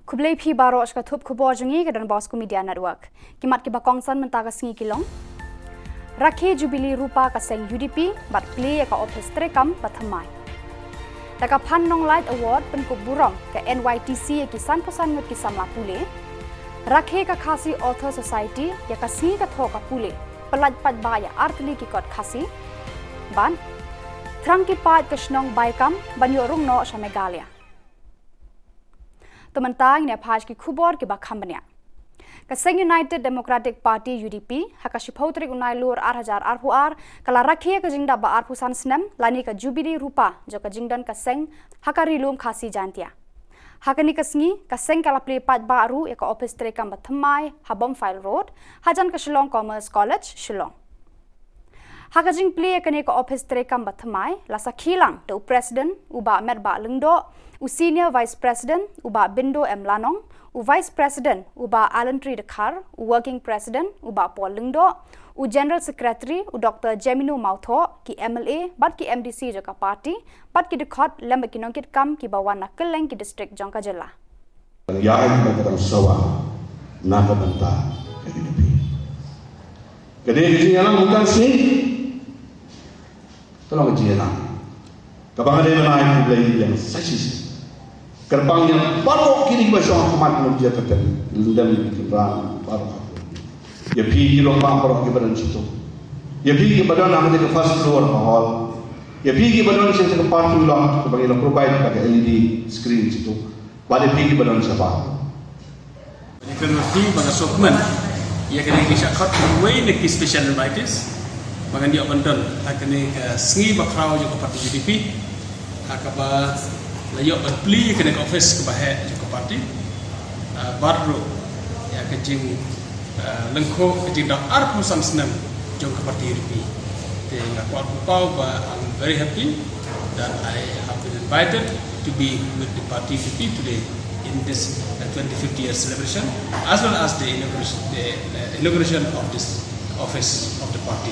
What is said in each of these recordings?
Kublai pi baro ka thup khubor jungi ka dan Bosco Media Network. Kimat ki bakong san mentaga singi kilong. Rakhe Jubilee rupa ka seng UDP bat play ka office trekam pathamai. Taka Pannong Light Award pen kuburong ka NYTC ki san posan ngut ki samla pule. Rakhe ka Khasi Author Society ya ka singi ka tho ka pule. Pelaj pat ba ya artli ki kot khasi. Ban Thrang ki pat ka Shillong baikam banyo rung no sa Meghalaya. Tumantang ne phaj ki Khubor ki bakham banya. Kaseng United Democratic Party UDP haka shipautrik unai lur 8,000 kala rakhe ka jingda ba arpusan snem lani ka Jubilee rupa jo ka jingdan kaseng haka rilum khasi jantia. Haka ni kasngi kaseng kala play pat ba aru ka office trekam bathamai habom file road hajan ka Shillong Commerce College Shillong. Haka jing play ka ne ka office trekam bathamai lasa khilang to president uba merba lengdo u senior vice president uba Bindo M Lanong u vice president uba Alan Tri Dekhar u working president uba Paul Lengdo u general secretary u Dr. Jeminu Mautho ki MLA bat ki MDC joka party bat ki dekhot lemba ki nongkit kam ki bawan na Keleng ki district Khubor Na Ka Jylla yain magandang sawa nakabanta UDP kadiri yang bukan sih tolong jiana kapag ada yang play yang sasis kerbang yang baru kini bahasa Ahmad menjadi kata lendam kerbang baru ya pergi lomba baru ke badan situ ya pergi badan nama dia first floor hall ya pergi badan situ ke party lah kebanyakan provide pakai LED screen situ pada pergi badan siapa Ekonomi bagi sokmen ia kena kisah kat way nak special invites bagan dia bandel akan sengi bakrau juga parti UDP akaba layo beli kena office ke bahaya juga parti baru ya kecing lengko kecing dah arpusan senam juga parti UDP jadi aku tahu I'm very happy that I have been invited to be with the party UDP today in this 25th year celebration as well as the inauguration of this office of the party.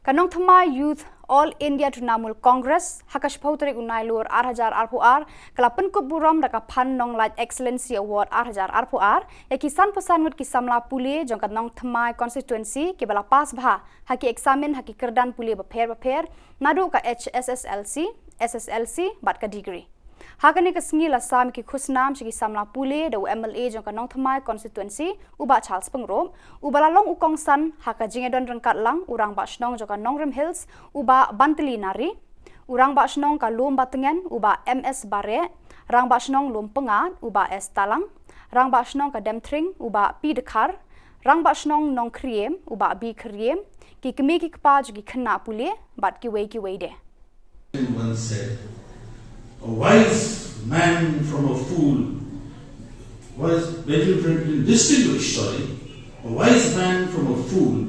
Kanong Thamai Youth All India Trinamool Congress hakash pautrik unai lur 8,000 kala penkup buram daka Pannong Light Excellency Award 8,000 ya kisan pesan ngut kisamla pule jong kanong Thamai constituency ki bala pas bha haki examen haki kerdan pule baper nadu ka HSSLC SSLC bat ka degree Hakani ka singi la sam ki khusnam shi ki samla pule da MLA jong ka nong Thamai constituency uba Charles Pengrom ubala long ukong san haka jingedon rengkat lang urang ba shnong jong ka Nongrem Hills uba Bantli Nari urang ba shnong ka Lom Batengan uba MS Bare rang ba shnong Lom Pengat uba S Talang rang ba shnong ka Demtring uba P Dekhar rang ba shnong Nong Kriem uba B Kriem ki kemi ki kpa ki khna pule bat ki wei de One said, a wise man from a fool was Benjamin Franklin distinguished, a wise man from a fool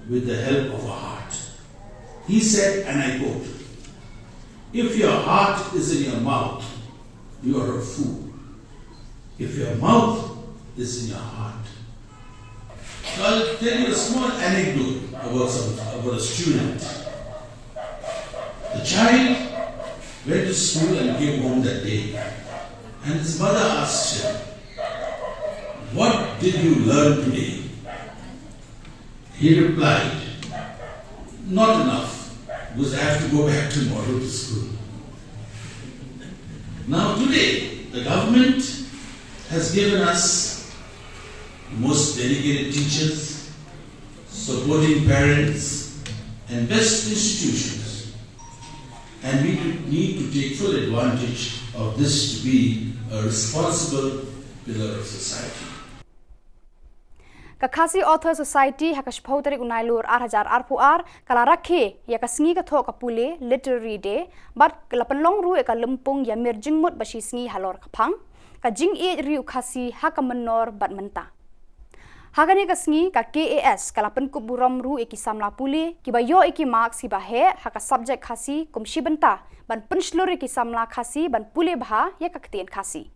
with the help of a heart. He said, and I quote, if your heart is in your mouth, you are a fool. If your mouth is in your heart. So I'll tell you a small anecdote about a student. The child went to school and came home that day. And his mother asked him, what did you learn today? He replied, not enough, because I have to go back tomorrow to school. Now today, the government has given us most dedicated teachers, supporting parents, and best institutions. And we need to take full advantage of this to be a responsible pillar of society. Khasi Author Society hakash pautrik unai lur 8,000 kala rakhe ya kasingi ka tho ka pule literary day bat kala penlong ru ka lempung ya mir jingmut bashi singi halor kaphang ka jing e riu khasi haka menor bat menta Hagani kasngi ka KAS kala penkup buram ru eki samla pule ki bayo eki marks ki bahe haka subject khasi kumshi benta ban penslur eki samla khasi ban pule bha ya kakten khasi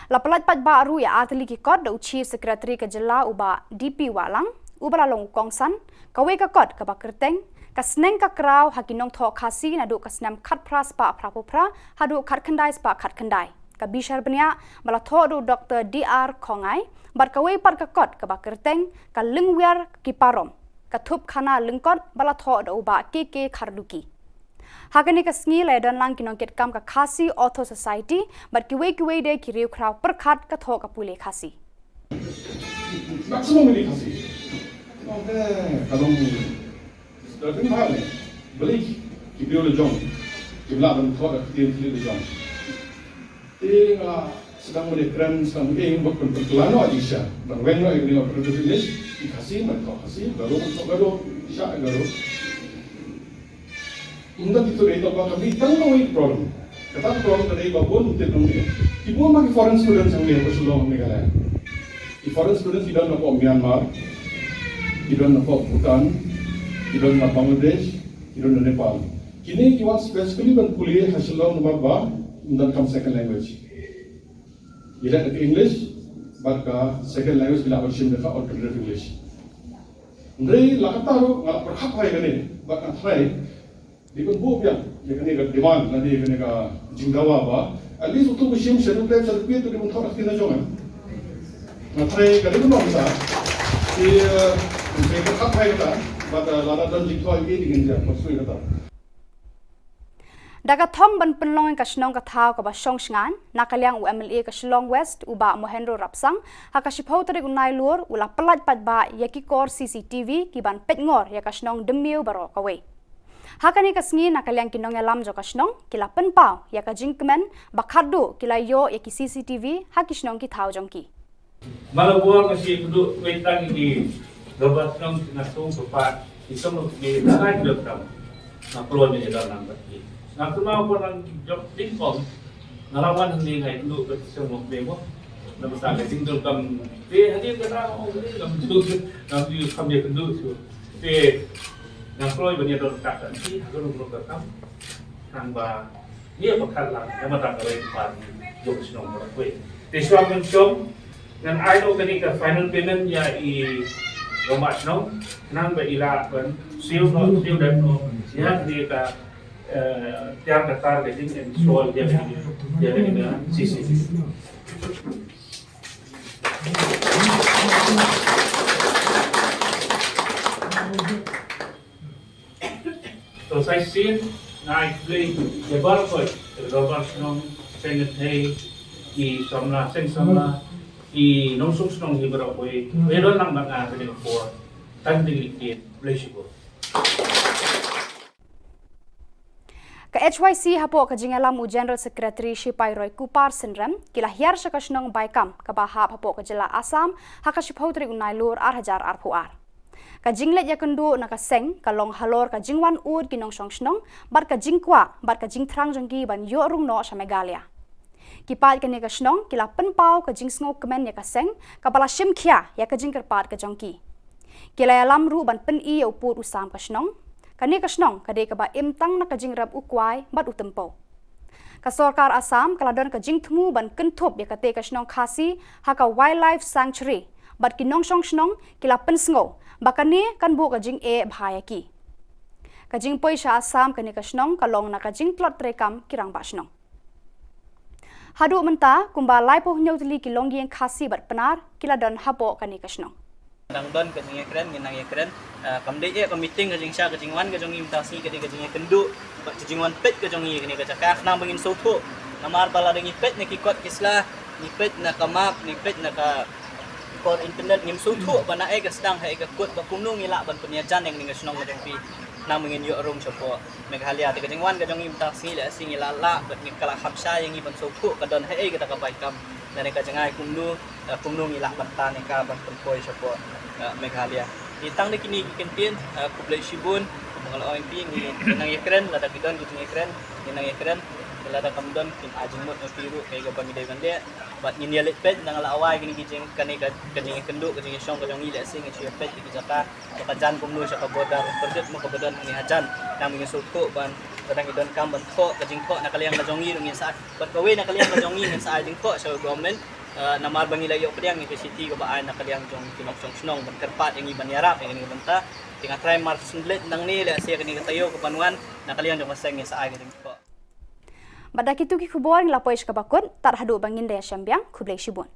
la palat pat ba ru ya atli ki kod da chief secretary ka jilla uba DP walang ubala long kongsan kawe ka kod ka bakerteng ka sneng ka kraw hakinong tho khasi na do ka snam khat pras pa prapopra hadu khat khandai spa khat khandai ka bishar benya bala thodu Dr. DR Khongai bat ka wei pat ka kot ka ba kerteng ka lingwer ki parom ka thup khana lingkot bala thodu ba ke kharduki hakani ka sngi le don lang kinong ket kam ka khasi auto society bat ki wei de ki riu khrau perkhat ka tho ka pule khasi maximum ini kasih. Oke, kalau ini hal ni, beli video le jom, jumlah bentuk video le jom. Ini kalau sedang mendekran sedang ingin bukan pertulan aja sih. Dan when ini orang bertulis dikasih mereka kasih, baru isya baru. Untuk itu itu apa kami tahu ini problem. Kata problem tadi babon untuk ni. Ibu magi foreign students yang ni Shillong Meghalaya. The foreign students tidak nak Myanmar, tidak nak Bhutan, tidak nak Bangladesh, tidak nak Nepal. Kini kita specifically berkuliah Shillong nomor ba untuk kam second language. Bila nak English, baca second language bila bersim mereka alternative English. Ndai lakata ro ngalap berhak hai kene, baca try. Di pun buat yang kene ka demand, nanti kene ka jinggawa ba. At least untuk bersim seru play seru tu di muntah nak jangan. Matrai kada pun bisa. Mereka kapai kita, pada lada dan jikwa ini dengan dia maksud kita. Daga thong ban penlong ka Shillong ka thau ka ba shong shngan nakaliang UMLA ka Shillong West uba Mohendro Rapsang haka shipau tari unai lur ula pelat pat ba yaki kor CCTV ki ban pet ngor ya ka Shillong demiu baro ka we. Hakani ka sngi nakaliang kinong alam jo ka Shillong kila penpau ya ka jingkmen bakhadu kila yo yaki CCTV haki Shillong ki thau jongki. Malabuang kasi duduk wetang ini dapat nang nasung sepat isong di sangat belakang nak keluar dari dalam bagi nak kenal pun nang job tingkong ngalawan hindi ngay duduk ke semua demo nak besar ke tinggal kam hadir kena orang ini kam duduk nak di kam dia duduk tu nak keluar dari dalam kata ni kalau belum ketemu nang ba dia bakal lang yang mata kawai pan job senong berkuih tiswa mencom dan idol kini ke final payment ya i romak nong nang ba ila kan siu dan no ya kini ke tiap datar ke ding and soal dia lagi na sisi so saya sih naik beli lebar koi romak nong sengat hey i somna seng somna I nong nong hibra koi meron lang mga kini for tanding likit blesibo Ka HYC hapo ka jingalam u General Secretary Shipai Roy Kupar Sindram kila hiar sa ka Shillong baikam ka bahap hapo ka Jilla Assam haka shipau tri unai lur 8,000 arpuar ka jinglet ya kendu na ka seng ka long halor ka jingwan ud kinong Shillong bar ka jingkwa bar ka jingtrang jongki ban yo rung no sa Meghalaya Kipat ka ni ka Shillong kila penpau ka jingsngok kemen ya ka seng ka bala shim khia ya ka jingkerpat ka jongki kila ya lamru ban pen I ya uput usam ka Shillong ka ni ka Shillong ka de ka ba imtang na ka jingrab ukwai bat utempo ka sarkar Assam kala don ka jingthmu ban kentup ya ka te ka Shillong khasi ha ka wildlife sanctuary bat kinong Shillong kila pensngo bakani kan bu ka jing e bhaya ki ka jing poisha Assam ka ni ka Shillong ka long na ka jing plot trekam kirang ba Shillong Hadu menta kumba lai po nyotli ki longgi yang khasi bat penar kila don hapo kani ka Shillong. Nang don ka jing ekren ginang ekren kam de e ka meeting ka jing sha ka jing wan ka jong imtasi ka de ka jing kendu ka jing wan pet ka jong i ka ni ka cakak nang bangin soto namar bala ding pet ni ki kot kisla ni pet na ka map ni pet na ka kod internet ngim soto bana e ka sedang ha e ka kot ba kumnung ila ban penyajan yang ni ka Shillong ka jong pi nang mengin yo rong chopo Meghalaya te ka jing wan ka jong imtasi la sing ila la bat ni kala hapsa yang i ban soto ka don ha e ka ka baikam dan ka jangai kumnung ila ban ta ni ka ban poi chopo Meghalaya ditang de kini kempien kublai shibun mengal OMP ni nang ekren la da kidon gitu ekren ni nang ekren la da kamdon kin ajing mot no piru kay ga pamide bande bat ni dia lepet nang la awai kini kijeng kani ka kani kendu ka jing song ka jong ile sing chi pet ki jaka ka jan kumnu sa ka bodar perdet mo ka bodar ni hajan nang mi suko ban kadang idon kam ban tho ka jing tho na kaliang ka jong ngin sa bat kawe na kaliang ka jong ngin sa jing tho sa government namar bangila yo pediang university ka baan na kaliang jong kinok Shillong ban kerpat yang iban yarap yang ni banta tinga try mar sundlet nang ni la siya kini tayo ka panuan na kaliang jong maseng sa ay ka jing tho Badak itu ki khubor nglapoy skabakon tar hadu bangin daya syambiang kublai shibun.